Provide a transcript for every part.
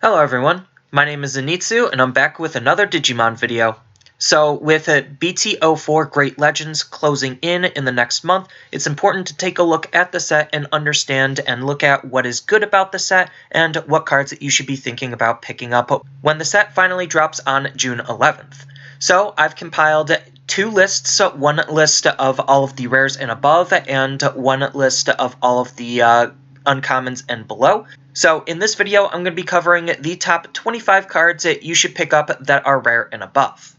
Hello everyone, my name is Zenitsu and I'm back with another Digimon video. So with BT04 Great Legends closing in the next month, it's important to take a look at the set and understand and look at what is good about the set and what cards that you should be thinking about picking up when the set finally drops on June 11th. So I've compiled two lists, one list of all of the rares and above and one list of all of the uncommons and below. So in this video, I'm going to be covering the top 25 cards that you should pick up that are rare and above.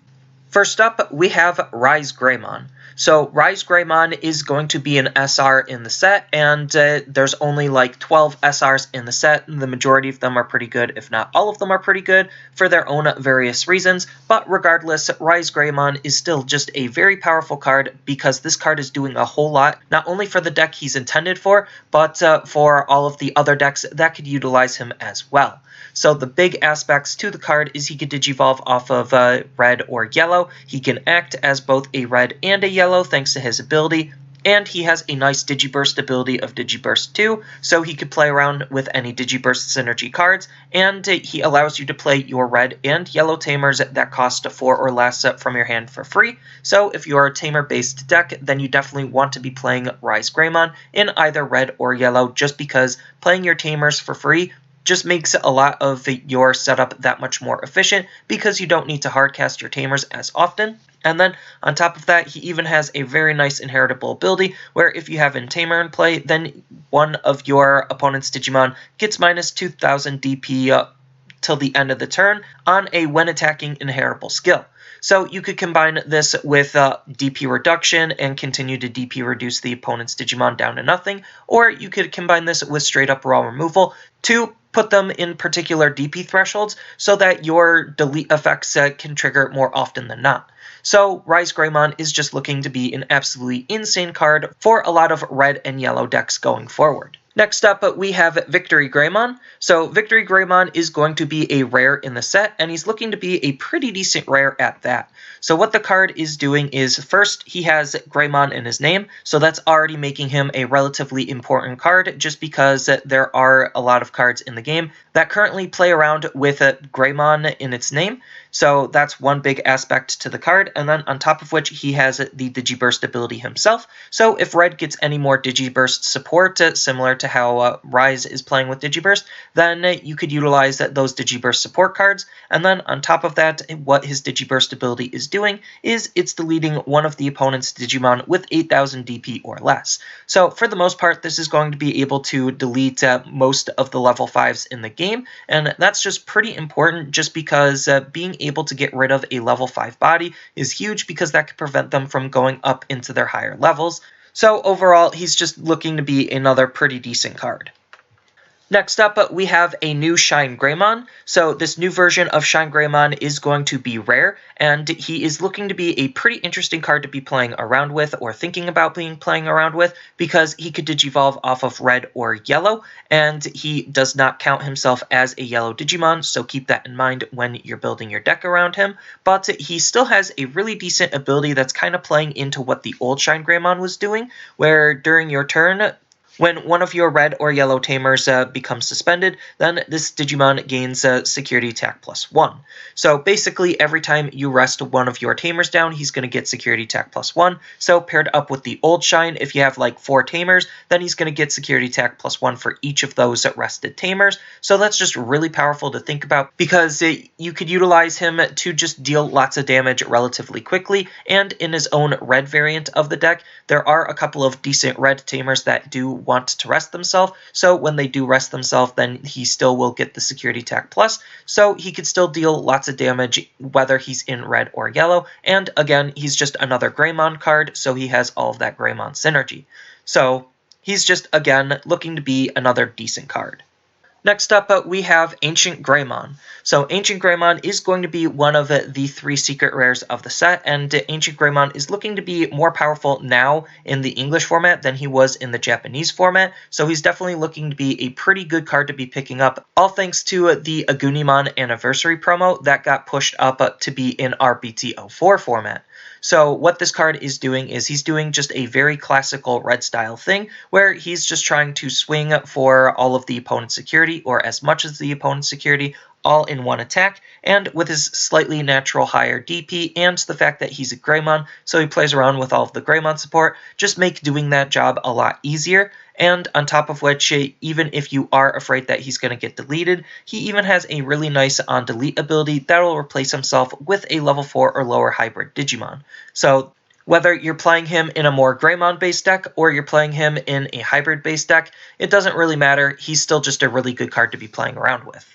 First up, we have Ryze Greymon. So Ryze Greymon is going to be an SR in the set, and there's only like 12 SRs in the set. The majority of them are pretty good, if not all of them are pretty good, for their own various reasons. But regardless, Ryze Greymon is still just a very powerful card because this card is doing a whole lot, not only for the deck he's intended for, but for all of the other decks that could utilize him as well. So the big aspects to the card is he can Digivolve off of red or yellow. He can act as both a red and a yellow thanks to his ability. And he has a nice Digiburst ability of Digiburst 2, so he could play around with any Digiburst synergy cards, and he allows you to play your red and yellow tamers that cost 4 or less from your hand for free. So if you're a tamer-based deck, then you definitely want to be playing Ryze Greymon in either red or yellow, just because playing your tamers for free just makes a lot of your setup that much more efficient because you don't need to hardcast your tamers as often. And then on top of that, he even has a very nice inheritable ability where if you have a tamer in play, then one of your opponent's Digimon gets minus 2000 DP till the end of the turn on a when attacking inheritable skill. So you could combine this with DP reduction and continue to DP reduce the opponent's Digimon down to nothing, or you could combine this with straight up raw removal to put them in particular DP thresholds so that your delete effects can trigger more often than not. So Ryze Greymon is just looking to be an absolutely insane card for a lot of red and yellow decks going forward. Next up, we have VictoryGreymon. So VictoryGreymon is going to be a rare in the set, and he's looking to be a pretty decent rare at that. So what the card is doing is, first, he has Greymon in his name, so that's already making him a relatively important card, just because there are a lot of cards in the game that currently play around with Greymon in its name. So that's one big aspect to the card, and then on top of which he has the Digiburst ability himself. So if Red gets any more Digiburst support, similar to how Ryze is playing with Digiburst, then you could utilize those Digiburst support cards. And then on top of that, what his Digiburst ability is doing is it's deleting one of the opponent's Digimon with 8000 DP or less. So for the most part, this is going to be able to delete most of the level 5s in the game, and that's just pretty important just because being able to get rid of a level 5 body is huge because that could prevent them from going up into their higher levels. So overall, he's just looking to be another pretty decent card. Next up, we have a new ShineGreymon. So this new version of ShineGreymon is going to be rare, and he is looking to be a pretty interesting card to be playing around with or thinking about playing around with because he could Digivolve off of red or yellow, and he does not count himself as a yellow Digimon, so keep that in mind when you're building your deck around him. But he still has a really decent ability that's kind of playing into what the old ShineGreymon was doing, where during your turn, when one of your red or yellow tamers becomes suspended, then this Digimon gains security attack +1. So basically, every time you rest one of your tamers down, he's going to get security attack +1. So paired up with the old Shine, if you have like 4 tamers, then he's going to get security attack +1 for each of those rested tamers. So that's just really powerful to think about because you could utilize him to just deal lots of damage relatively quickly. And in his own red variant of the deck, there are a couple of decent red tamers that do want to rest themselves, so when they do rest themselves, then he still will get the security attack plus, so he could still deal lots of damage whether he's in red or yellow, and again, he's just another Greymon card, so he has all of that Greymon synergy. So he's just, again, looking to be another decent card. Next up, we have Ancient Greymon. So Ancient Greymon is going to be one of the 3 secret rares of the set, and Ancient Greymon is looking to be more powerful now in the English format than he was in the Japanese format, so he's definitely looking to be a pretty good card to be picking up, all thanks to the Agunimon Anniversary promo that got pushed up to be in our BT04 format. So what this card is doing is he's doing just a very classical red style thing where he's just trying to swing for all of the opponent's security, or as much as the opponent's security, all in one attack, and with his slightly natural higher DP and the fact that he's a Greymon, so he plays around with all of the Greymon support, just make doing that job a lot easier. And on top of which, even if you are afraid that he's going to get deleted, he even has a really nice on-delete ability that will replace himself with a level 4 or lower hybrid Digimon. So whether you're playing him in a more Greymon-based deck or you're playing him in a hybrid-based deck, it doesn't really matter. He's still just a really good card to be playing around with.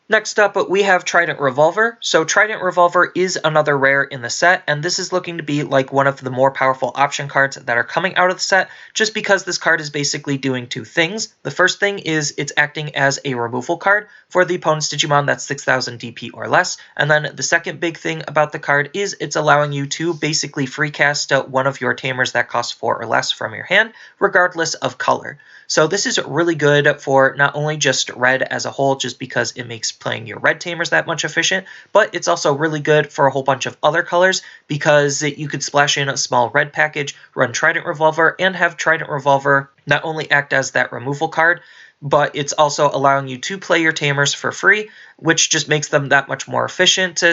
Next up, we have Trident Revolver. So Trident Revolver is another rare in the set, and this is looking to be like one of the more powerful option cards that are coming out of the set, just because this card is basically doing two things. The first thing is it's acting as a removal card for the opponent's Digimon that's 6000 DP or less, and then the second big thing about the card is it's allowing you to basically free cast one of your tamers that costs 4 or less from your hand, regardless of color. So this is really good for not only just red as a whole, just because it makes playing your red tamers that much efficient, but it's also really good for a whole bunch of other colors because you could splash in a small red package, run Trident Revolver, and have Trident Revolver not only act as that removal card, but it's also allowing you to play your tamers for free, which just makes them that much more efficient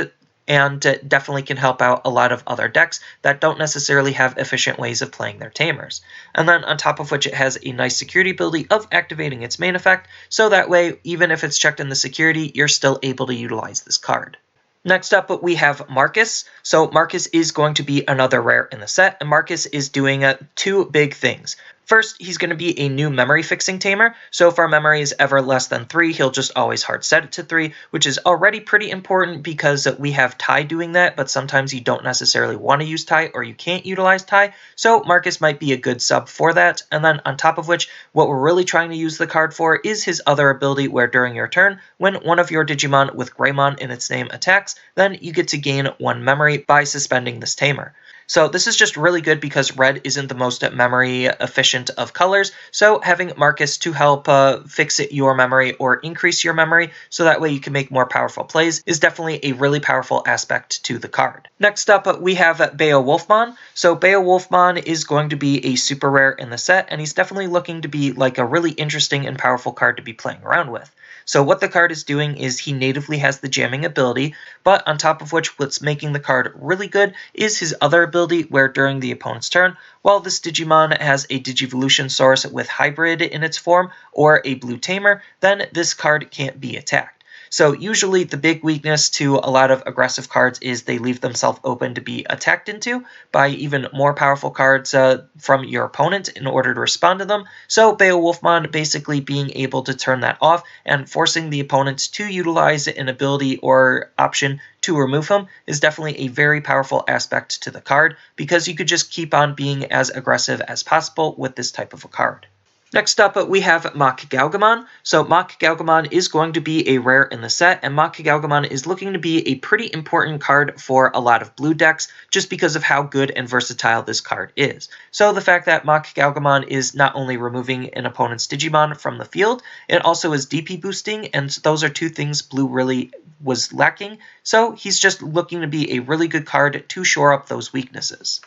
and definitely can help out a lot of other decks that don't necessarily have efficient ways of playing their tamers. And then on top of which, it has a nice security ability of activating its main effect, so that way, even if it's checked in the security, you're still able to utilize this card. Next up, we have Marcus. So Marcus is going to be another rare in the set, and Marcus is doing two big things. First, he's going to be a new memory fixing tamer, so if our memory is ever less than 3, he'll just always hard set it to 3, which is already pretty important because we have Tai doing that, but sometimes you don't necessarily want to use Tai or you can't utilize Tai, so Marcus might be a good sub for that. And then on top of which, what we're really trying to use the card for is his other ability where during your turn, when one of your Digimon with Greymon in its name attacks, then you get to gain 1 memory by suspending this tamer. So this is just really good because red isn't the most memory efficient of colors, so having Marcus to help fix your memory or increase your memory so that way you can make more powerful plays is definitely a really powerful aspect to the card. Next up, we have Beowolfmon. So Beowolfmon is going to be a super rare in the set, and he's definitely looking to be like a really interesting and powerful card to be playing around with. So what the card is doing is he natively has the jamming ability, but on top of which what's making the card really good is his other ability where during the opponent's turn, while this Digimon has a Digivolution source with hybrid in its form or a blue tamer, then this card can't be attacked. So usually the big weakness to a lot of aggressive cards is they leave themselves open to be attacked into by even more powerful cards from your opponent in order to respond to them. So Beowolfmon basically being able to turn that off and forcing the opponents to utilize an ability or option to remove him is definitely a very powerful aspect to the card because you could just keep on being as aggressive as possible with this type of a card. Next up, we have Mach Gaugamon. So Mach Gaugamon is going to be a rare in the set, and Mach Gaugamon is looking to be a pretty important card for a lot of blue decks just because of how good and versatile this card is. So the fact that Mach Gaugamon is not only removing an opponent's Digimon from the field, it also is DP boosting, and those are two things blue really was lacking. So he's just looking to be a really good card to shore up those weaknesses.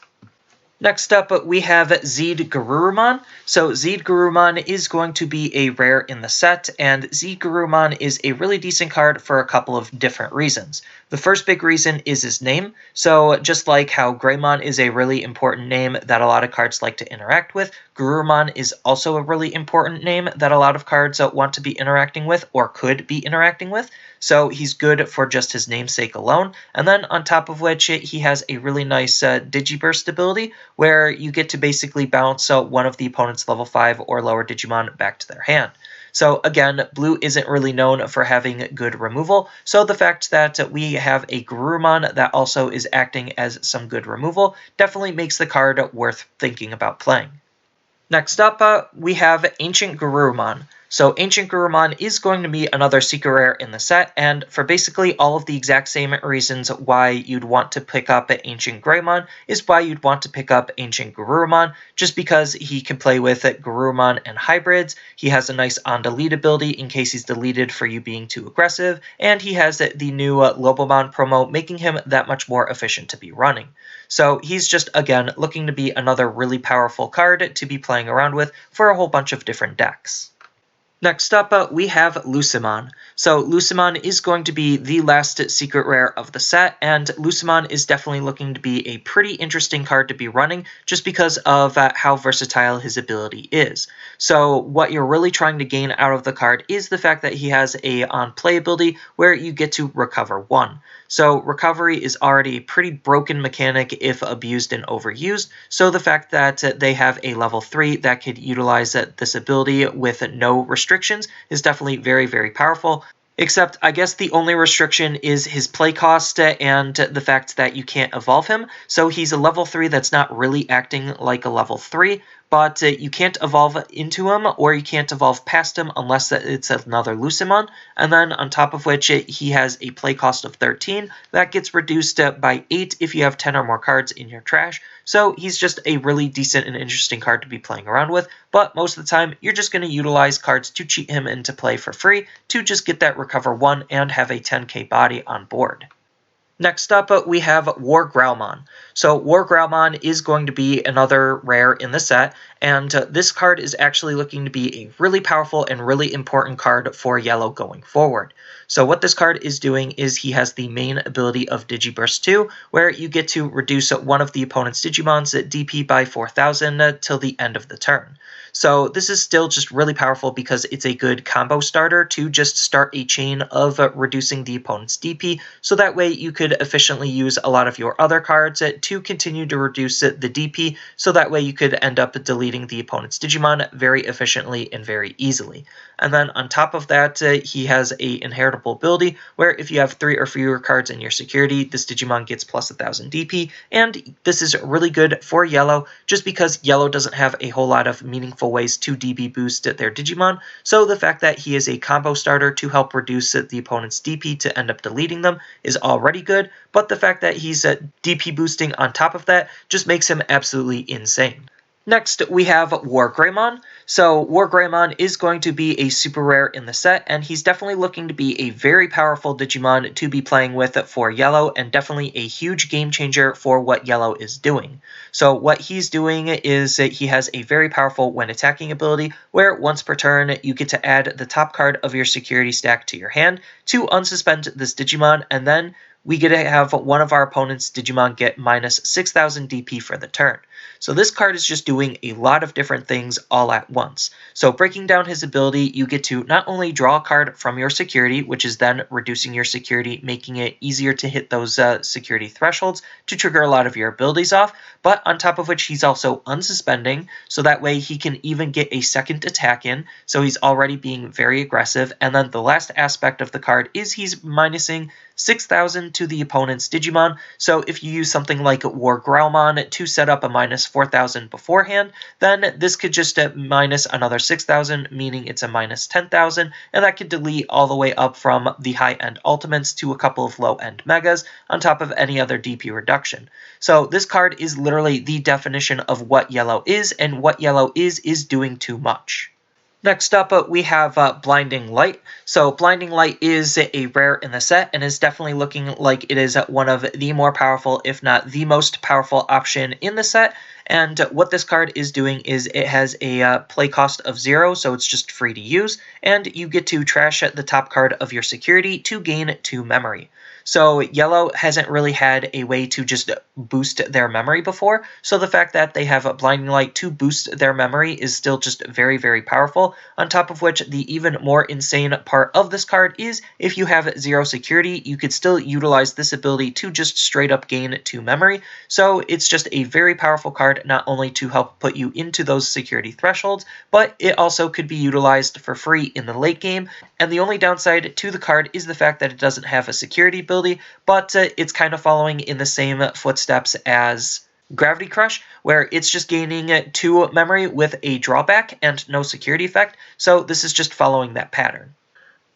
Next up, we have ZeedGarurumon. So ZeedGarurumon is going to be a rare in the set, and ZeedGarurumon is a really decent card for a couple of different reasons. The first big reason is his name. So just like how Greymon is a really important name that a lot of cards like to interact with, Garurumon is also a really important name that a lot of cards want to be interacting with or could be interacting with. So he's good for just his namesake alone. And then on top of which, he has a really nice Digiburst ability where you get to basically bounce one of the opponent's level 5 or lower Digimon back to their hand. So again, blue isn't really known for having good removal, so the fact that we have a Garurumon that also is acting as some good removal definitely makes the card worth thinking about playing. Next up, we have Ancient Garurumon. So Ancient Garurumon is going to be another secret rare in the set, and for basically all of the exact same reasons why you'd want to pick up Ancient Greymon is why you'd want to pick up Ancient Garurumon, just because he can play with Garurumon and hybrids, he has a nice on-delete ability in case he's deleted for you being too aggressive, and he has the new Lobomon promo, making him that much more efficient to be running. So he's just, again, looking to be another really powerful card to be playing around with for a whole bunch of different decks. Next up, we have Lilamon. So Lilamon is going to be the last secret rare of the set, and Lilamon is definitely looking to be a pretty interesting card to be running just because of how versatile his ability is. So what you're really trying to gain out of the card is the fact that he has a on-play ability where you get to recover 1. So recovery is already a pretty broken mechanic if abused and overused, so the fact that they have a level 3 that could utilize this ability with no restrictions is definitely very, very powerful. Except, I guess the only restriction is his play cost and the fact that you can't evolve him. So he's a level 3 that's not really acting like a level 3, but you can't evolve into him or you can't evolve past him unless it's another Lilamon. And then on top of which, he has a play cost of 13. That gets reduced by 8 if you have 10 or more cards in your trash. So he's just a really decent and interesting card to be playing around with, but most of the time you're just going to utilize cards to cheat him into play for free to just get that recover 1 and have a 10k body on board. Next up, we have WarGrowlmon. So WarGrowlmon is going to be another rare in the set, and this card is actually looking to be a really powerful and really important card for yellow going forward. So what this card is doing is he has the main ability of Digiburst 2, where you get to reduce one of the opponent's Digimon's DP by 4,000 till the end of the turn. So this is still just really powerful because it's a good combo starter to just start a chain of reducing the opponent's DP, so that way you could efficiently use a lot of your other cards to continue to reduce the DP, so that way you could end up deleting the opponent's Digimon very efficiently and very easily. And then on top of that, he has a inheritable ability where if you have 3 or fewer cards in your security, this Digimon gets plus 1,000 DP, and this is really good for yellow just because yellow doesn't have a whole lot of meaningful ways to DP boost their Digimon, so the fact that he is a combo starter to help reduce the opponent's DP to end up deleting them is already good, but the fact that he's DP boosting on top of that just makes him absolutely insane. Next, we have WarGreymon. So WarGreymon is going to be a super rare in the set, and he's definitely looking to be a very powerful Digimon to be playing with for yellow, and definitely a huge game changer for what yellow is doing. So what he's doing is he has a very powerful when attacking ability, where once per turn you get to add the top card of your security stack to your hand to unsuspend this Digimon, and then we get to have one of our opponent's Digimon get minus 6,000 DP for the turn. So this card is just doing a lot of different things all at once. So breaking down his ability, you get to not only draw a card from your security, which is then reducing your security, making it easier to hit those security thresholds to trigger a lot of your abilities off, but on top of which he's also unsuspending, so that way he can even get a second attack in, so he's already being very aggressive. And then the last aspect of the card is he's minusing 6,000 to the opponent's Digimon, so if you use something like WarGrowlmon to set up a minus 4,000 beforehand, then this could just minus another 6,000, meaning it's a minus 10,000, and that could delete all the way up from the high-end ultimates to a couple of low-end megas, on top of any other DP reduction. So this card is literally the definition of what yellow is, and what yellow is doing too much. Next up, we have Blinding Light. So Blinding Light is a rare in the set and is definitely looking like it is one of the more powerful, if not the most powerful option in the set. And what this card is doing is it has a play cost of 0, so it's just free to use, and you get to trash the top card of your security to gain 2 memory. So yellow hasn't really had a way to just boost their memory before, so the fact that they have a Blinding Light to boost their memory is still just very, very powerful. On top of which, the even more insane part of this card is if you have 0 security, you could still utilize this ability to just straight up gain 2 memory. So it's just a very powerful card, not only to help put you into those security thresholds, but it also could be utilized for free in the late game. And the only downside to the card is the fact that it doesn't have a security ability, but it's kind of following in the same footsteps as Gravity Crush, where it's just gaining 2 memory with a drawback and no security effect, so this is just following that pattern.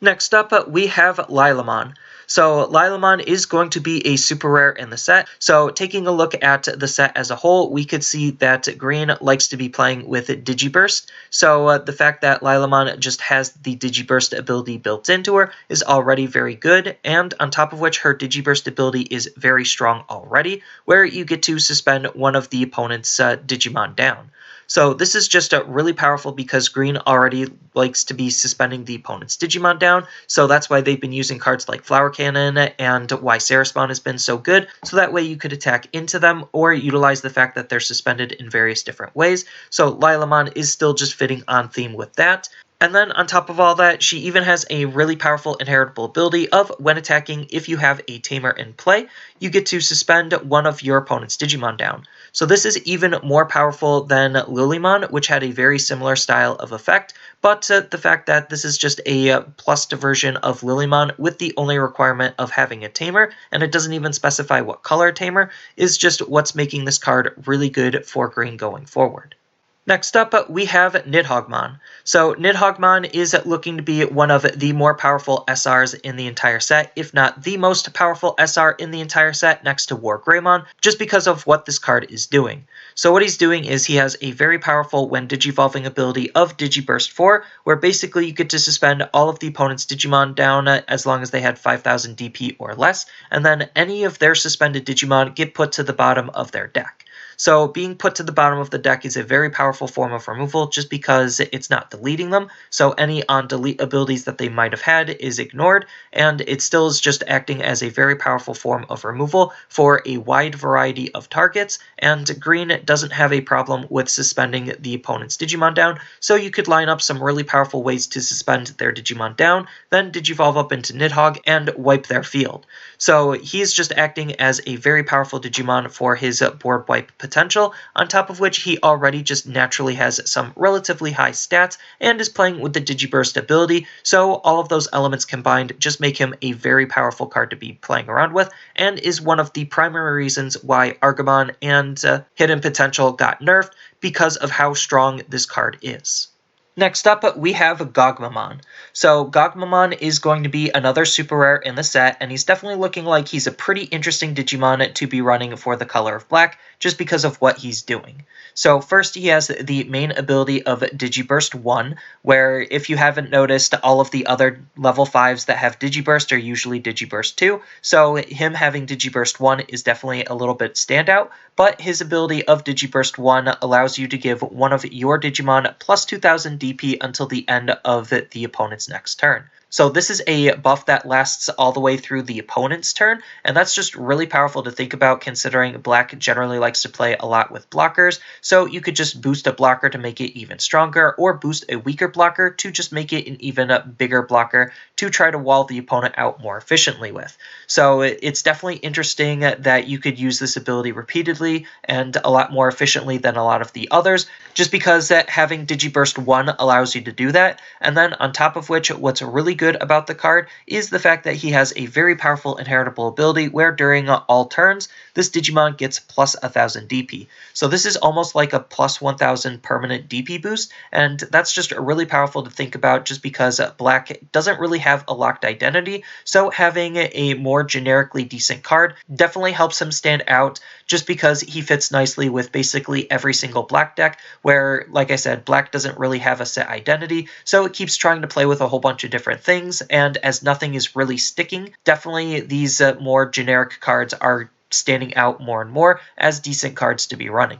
Next up, we have Lilamon. So Lilamon is going to be a super rare in the set. So taking a look at the set as a whole, we could see that green likes to be playing with Digiburst. So the fact that Lilamon just has the Digiburst ability built into her is already very good. And on top of which, her Digiburst ability is very strong already, where you get to suspend one of the opponent's Digimon down. So this is just really powerful because green already likes to be suspending the opponent's Digimon down, so that's why they've been using cards like Flower Cannon and why Saraspawn has been so good, so that way you could attack into them or utilize the fact that they're suspended in various different ways. So Lilamon is still just fitting on theme with that. And then on top of all that, she even has a really powerful inheritable ability of when attacking, if you have a tamer in play, you get to suspend one of your opponent's Digimon down. So this is even more powerful than Lilamon, which had a very similar style of effect, but the fact that this is just a plus version of Lilamon with the only requirement of having a tamer, and it doesn't even specify what color tamer, is just what's making this card really good for green going forward. Next up, we have Nidhoggmon. So Nidhoggmon is looking to be one of the more powerful SRs in the entire set, if not the most powerful SR in the entire set next to WarGreymon, just because of what this card is doing. So what he's doing is he has a very powerful when digivolving ability of Digiburst 4, where basically you get to suspend all of the opponent's Digimon down as long as they had 5000 DP or less, and then any of their suspended Digimon get put to the bottom of their deck. So being put to the bottom of the deck is a very powerful form of removal just because it's not deleting them, so any on-delete abilities that they might have had is ignored, and it still is just acting as a very powerful form of removal for a wide variety of targets, and green doesn't have a problem with suspending the opponent's Digimon down, so you could line up some really powerful ways to suspend their Digimon down, then Digivolve up into Nidhogg and wipe their field. So he's just acting as a very powerful Digimon for his board wipe potential, on top of which he already just naturally has some relatively high stats and is playing with the Digiburst ability, so all of those elements combined just make him a very powerful card to be playing around with, and is one of the primary reasons why Argamon and Hidden Potential got nerfed, because of how strong this card is. Next up, we have Gagmaman. So Gagmaman is going to be another super rare in the set, and he's definitely looking like he's a pretty interesting Digimon to be running for the color of black, just because of what he's doing. So first he has the main ability of Digiburst 1, where if you haven't noticed, all of the other level 5s that have Digiburst are usually Digiburst 2, so him having Digiburst 1 is definitely a little bit standout, but his ability of Digiburst 1 allows you to give one of your Digimon plus 2000 DP until the end of the opponent's next turn. So this is a buff that lasts all the way through the opponent's turn, and that's just really powerful to think about considering black generally likes to play a lot with blockers, so you could just boost a blocker to make it even stronger, or boost a weaker blocker to just make it an even bigger blocker to try to wall the opponent out more efficiently with. So it's definitely interesting that you could use this ability repeatedly and a lot more efficiently than a lot of the others, just because having Digiburst 1 allows you to do that, and then on top of which, what's really good about the card is the fact that he has a very powerful inheritable ability where during all turns, this Digimon gets plus 1000 DP. So this is almost like a plus 1000 permanent DP boost, and that's just really powerful to think about just because black doesn't really have a locked identity, so having a more generically decent card definitely helps him stand out just because he fits nicely with basically every single black deck where, like I said, black doesn't really have a set identity, so it keeps trying to play with a whole bunch of different things, and as nothing is really sticking, definitely these more generic cards are standing out more and more as decent cards to be running.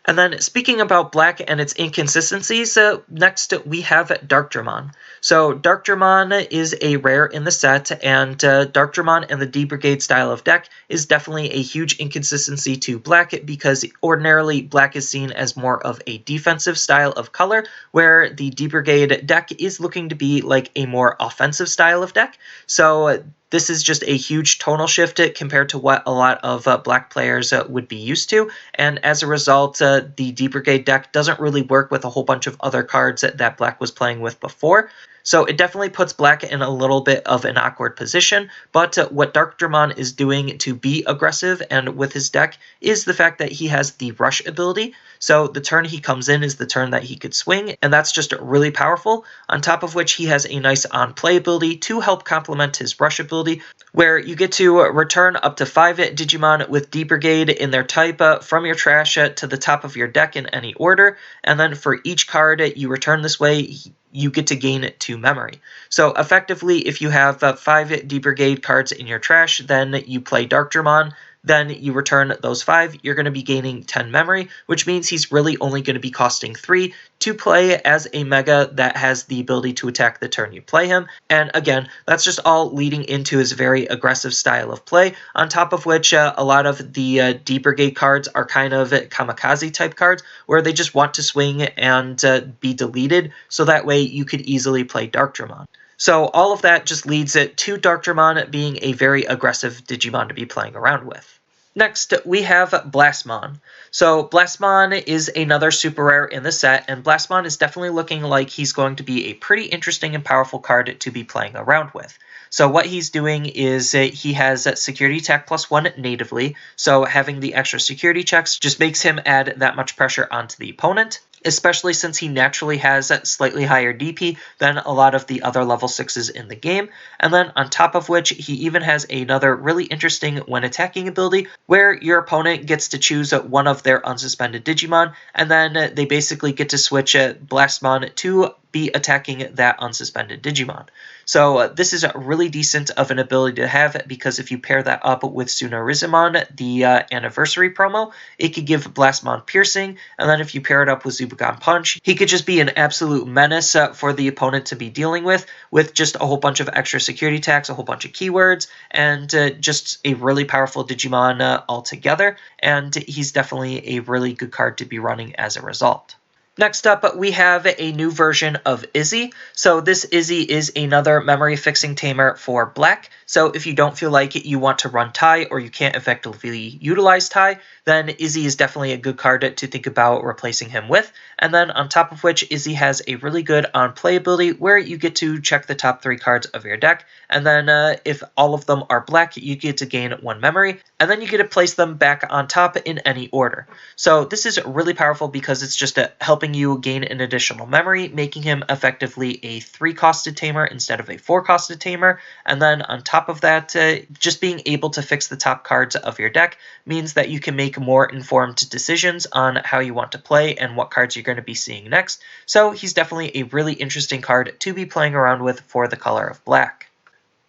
And then speaking about black and its inconsistencies, next we have Darkdramon. So Darkdramon is a rare in the set, and Darkdramon and the D-Brigade style of deck is definitely a huge inconsistency to black because ordinarily black is seen as more of a defensive style of color, where the D-Brigade deck is looking to be like a more offensive style of deck. So this is just a huge tonal shift compared to what a lot of black players would be used to, and as a result, the D-Brigade deck doesn't really work with a whole bunch of other cards that black was playing with before. So it definitely puts black in a little bit of an awkward position, but what Dramon is doing to be aggressive and with his deck is the fact that he has the rush ability. So the turn he comes in is the turn that he could swing, and that's just really powerful, on top of which he has a nice on-play ability to help complement his rush ability, where you get to return up to 5 Digimon with D-Brigade in their type from your trash to the top of your deck in any order, and then for each card you return this way, you get to gain 2 memory. So effectively, if you have 5 D-Brigade cards in your trash, then you play Dramon, then you return those 5, you're going to be gaining 10 memory, which means he's really only going to be costing 3 to play as a Mega that has the ability to attack the turn you play him. And again, that's just all leading into his very aggressive style of play, on top of which a lot of the D-Brigade cards are kind of kamikaze type cards, where they just want to swing and be deleted, so that way you could easily play Dramon. So all of that just leads it to Dramon being a very aggressive Digimon to be playing around with. Next, we have Blastmon. So Blastmon is another super rare in the set, and Blastmon is definitely looking like he's going to be a pretty interesting and powerful card to be playing around with. So what he's doing is he has security attack +1 natively, so having the extra security checks just makes him add that much pressure onto the opponent, especially since he naturally has slightly higher DP than a lot of the other level 6s in the game. And then on top of which, he even has another really interesting when attacking ability, where your opponent gets to choose one of their unsuspended Digimon, and then they basically get to switch Blastmon to be attacking that unsuspended Digimon. So this is really decent of an ability to have, because if you pair that up with ShineGreymon, the anniversary promo, it could give Blastmon piercing, and then if you pair it up with Zubagon Punch, he could just be an absolute menace for the opponent to be dealing with just a whole bunch of extra security attacks, a whole bunch of keywords, and just a really powerful Digimon altogether, and he's definitely a really good card to be running as a result. Next up, we have a new version of Izzy. So this Izzy is another memory fixing tamer for black. So if you don't feel like you want to run Tai, or you can't effectively utilize Tai, then Izzy is definitely a good card to think about replacing him with. And then on top of which, Izzy has a really good on-play ability where you get to check the top 3 cards of your deck, and then if all of them are black, you get to gain 1 memory, and then you get to place them back on top in any order. So this is really powerful because it's just helping you gain an additional memory, making him effectively a 3-costed tamer instead of a 4-costed tamer. And then on top of that, just being able to fix the top cards of your deck means that you can make more informed decisions on how you want to play and what cards you're going to be seeing next. So he's definitely a really interesting card to be playing around with for the color of black.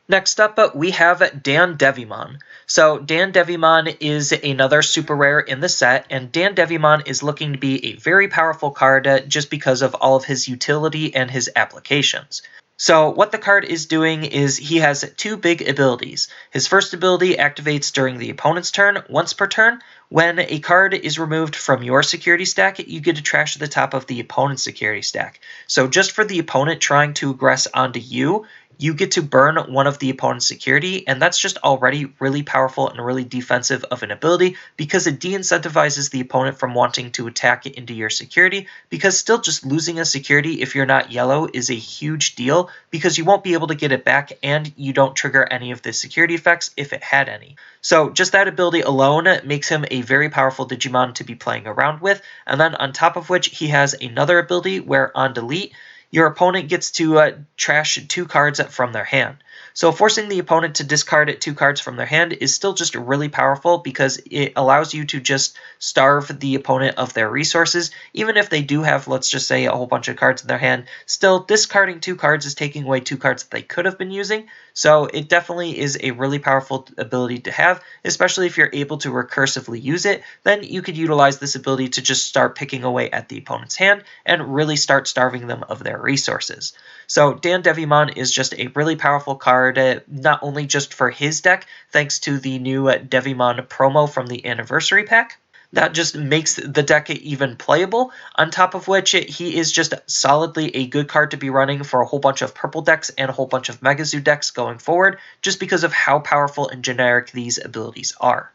Next up, we have Devymond. So Devymond is another super rare in the set, and Devymond is looking to be a very powerful card just because of all of his utility and his applications. So what the card is doing is he has 2 big abilities. His first ability activates during the opponent's turn, once per turn. When a card is removed from your security stack, you get to trash the top of the opponent's security stack. So just for the opponent trying to aggress onto you, you get to burn one of the opponent's security, and that's just already really powerful and really defensive of an ability, because it de-incentivizes the opponent from wanting to attack into your security, because still just losing a security if you're not yellow is a huge deal, because you won't be able to get it back, and you don't trigger any of the security effects if it had any. So just that ability alone makes him a very powerful Digimon to be playing around with, and then on top of which he has another ability where on delete, your opponent gets to trash 2 cards from their hand. So forcing the opponent to discard 2 cards from their hand is still just really powerful, because it allows you to just starve the opponent of their resources. Even if they do have, let's just say, a whole bunch of cards in their hand, still discarding 2 cards is taking away 2 cards that they could have been using. So it definitely is a really powerful ability to have, especially if you're able to recursively use it. Then you could utilize this ability to just start picking away at the opponent's hand and really start starving them of their resources. So Devymond is just a really powerful card, not only just for his deck, thanks to the new Devymond promo from the Anniversary Pack. That just makes the deck even playable, on top of which he is just solidly a good card to be running for a whole bunch of purple decks and a whole bunch of Megazoo decks going forward, just because of how powerful and generic these abilities are.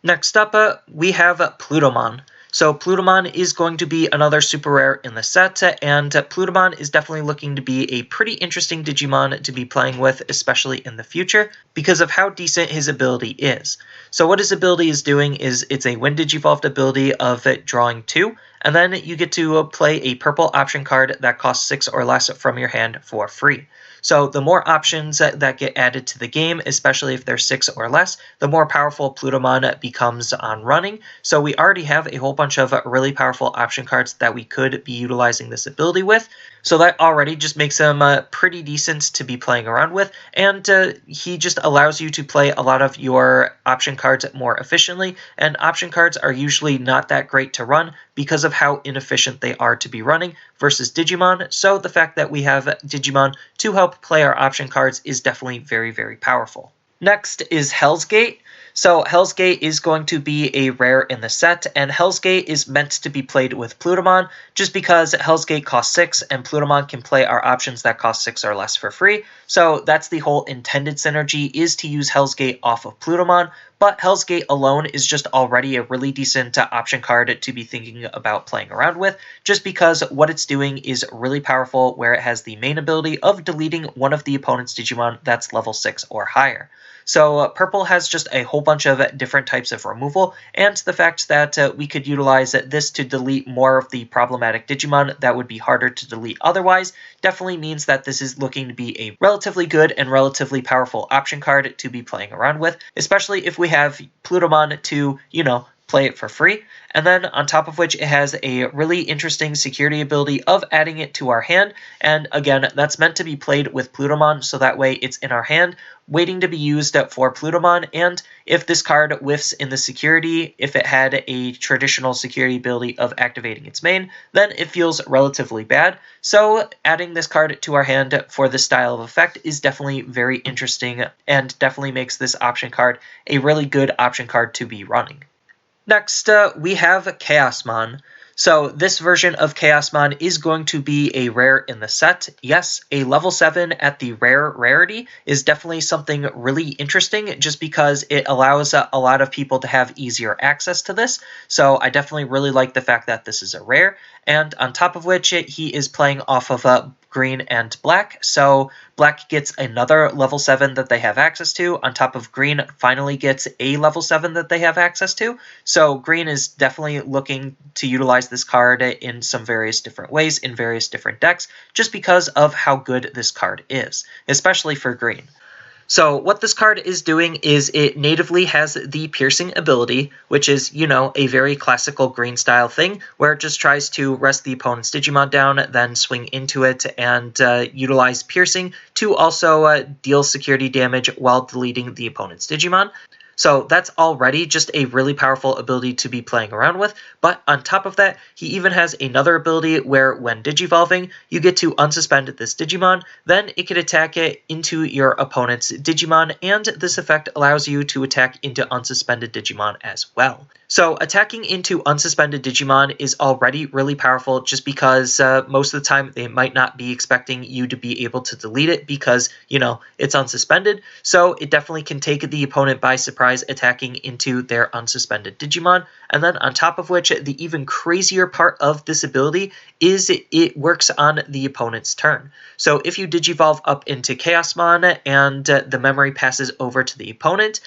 Next up, we have plutomon. So Plutomon is going to be another super rare in the set, and Plutomon is definitely looking to be a pretty interesting Digimon to be playing with, especially in the future, because of how decent his ability is. So what his ability is doing is it's a when Digivolved ability of drawing 2, and then you get to play a purple option card that costs 6 or less from your hand for free. So the more options that get added to the game, especially if they're 6 or less, the more powerful Plutomon becomes on running. So we already have a whole bunch of really powerful option cards that we could be utilizing this ability with. So that already just makes him pretty decent to be playing around with, and he just allows you to play a lot of your option cards more efficiently, and option cards are usually not that great to run because of how inefficient they are to be running versus Digimon, so the fact that we have Digimon to help play our option cards is definitely very, very powerful. Next is Hell's Gate. So Hell's Gate is going to be a rare in the set, and Hell's Gate is meant to be played with Plutomon just because Hell's Gate costs 6 and Plutomon can play our options that cost 6 or less for free. So that's the whole intended synergy, is to use Hell's Gate off of Plutomon, but Hell's Gate alone is just already a really decent option card to be thinking about playing around with, just because what it's doing is really powerful, where it has the main ability of deleting one of the opponent's Digimon that's level 6 or higher. So purple has just a whole bunch of different types of removal, and the fact that we could utilize this to delete more of the problematic Digimon that would be harder to delete otherwise definitely means that this is looking to be a relatively good and relatively powerful option card to be playing around with, especially if we have Plutomon to, play it for free. And then on top of which, it has a really interesting security ability of adding it to our hand. And again, that's meant to be played with Plutomon, so that way it's in our hand, waiting to be used for Plutomon. And if this card whiffs in the security, if it had a traditional security ability of activating its main, then it feels relatively bad. So adding this card to our hand for this style of effect is definitely very interesting, and definitely makes this option card a really good option card to be running. Next, we have Chaosmon. So this version of Chaosmon is going to be a rare in the set. Yes, a level 7 at the rare rarity is definitely something really interesting, just because it allows a lot of people to have easier access to this. So I definitely really like the fact that this is a rare. And on top of which, he is playing off of green and black, so black gets another level 7 that they have access to, on top of green finally gets a level 7 that they have access to. So green is definitely looking to utilize this card in some various different ways, in various different decks, just because of how good this card is, especially for green. So what this card is doing is it natively has the piercing ability, which is, a very classical green style thing, where it just tries to rest the opponent's Digimon down, then swing into it and utilize piercing to also deal security damage while deleting the opponent's Digimon. So that's already just a really powerful ability to be playing around with, but on top of that, he even has another ability where when Digivolving, you get to unsuspend this Digimon, then it can attack it into your opponent's Digimon, and this effect allows you to attack into unsuspended Digimon as well. So attacking into unsuspended Digimon is already really powerful, just because most of the time they might not be expecting you to be able to delete it because, it's unsuspended, so it definitely can take the opponent by surprise attacking into their unsuspended Digimon. And then on top of which, the even crazier part of this ability is it works on the opponent's turn. So if you Digivolve up into Chaosmon and the memory passes over to the opponent,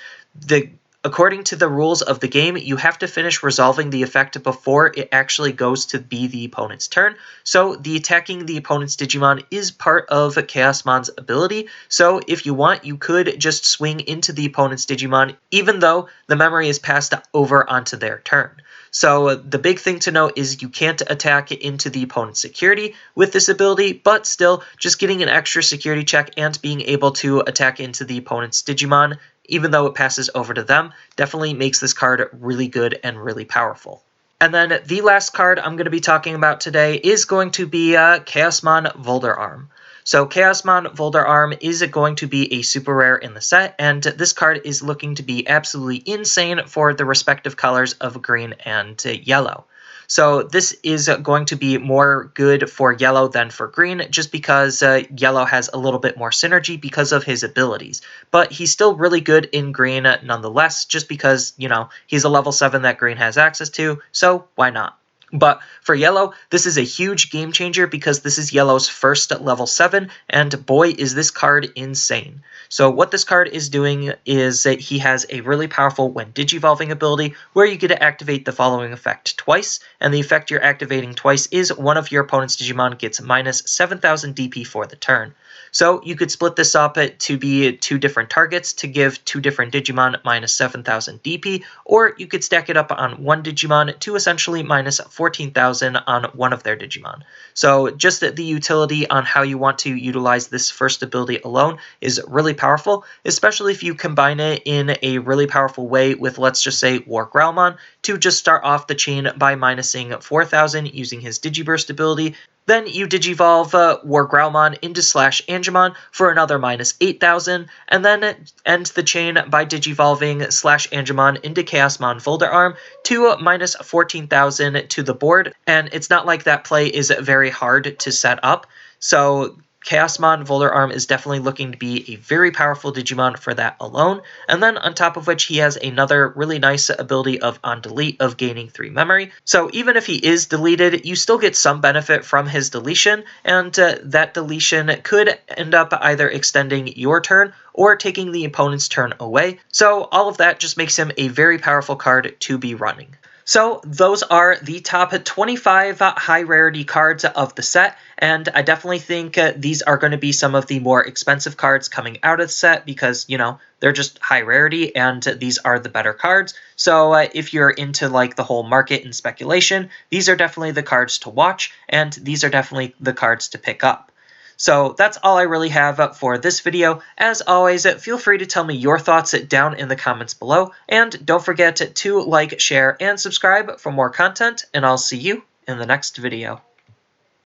according to the rules of the game, you have to finish resolving the effect before it actually goes to be the opponent's turn. So the attacking the opponent's Digimon is part of Chaosmon's ability. So if you want, you could just swing into the opponent's Digimon, even though the memory is passed over onto their turn. So the big thing to note is you can't attack into the opponent's security with this ability, but still, just getting an extra security check and being able to attack into the opponent's Digimon, even though it passes over to them, definitely makes this card really good and really powerful. And then the last card I'm going to be talking about today is going to be Chaosmon Volder Arm. So Chaosmon Volder Arm is going to be a super rare in the set, and this card is looking to be absolutely insane for the respective colors of green and yellow. So this is going to be more good for yellow than for green, just because yellow has a little bit more synergy because of his abilities. But he's still really good in green nonetheless, just because, you know, he's a level 7 that green has access to, so why not? But for yellow, this is a huge game changer because this is yellow's first level 7, and boy is this card insane. So what this card is doing is that he has a really powerful when digivolving ability where you get to activate the following effect twice, and the effect you're activating twice is one of your opponent's Digimon gets minus 7,000 DP for the turn. So you could split this up to be 2 different targets to give 2 different Digimon minus 7,000 DP, or you could stack it up on one Digimon to essentially minus 14,000 on one of their Digimon. So just the utility on how you want to utilize this first ability alone is really powerful, especially if you combine it in a really powerful way with, let's just say, WarGrowlmon to just start off the chain by minusing 4,000 using his Digiburst ability. Then you digivolve WarGrowlmon into /Angemon for another minus 8,000, and then end the chain by digivolving /Angemon into Chaosmon Volder Arm to minus 14,000 to the board. And it's not like that play is very hard to set up, so Chaosmon Volder Arm is definitely looking to be a very powerful Digimon for that alone, and then on top of which he has another really nice ability of on delete of gaining 3 memory. So even if he is deleted, you still get some benefit from his deletion, and that deletion could end up either extending your turn or taking the opponent's turn away. So all of that just makes him a very powerful card to be running. So those are the top 25 high rarity cards of the set, and I definitely think these are going to be some of the more expensive cards coming out of the set because, you know, they're just high rarity and these are the better cards. So if you're into like the whole market and speculation, these are definitely the cards to watch, and these are definitely the cards to pick up. So that's all I really have for this video. As always, feel free to tell me your thoughts down in the comments below, and don't forget to like, share, and subscribe for more content, and I'll see you in the next video.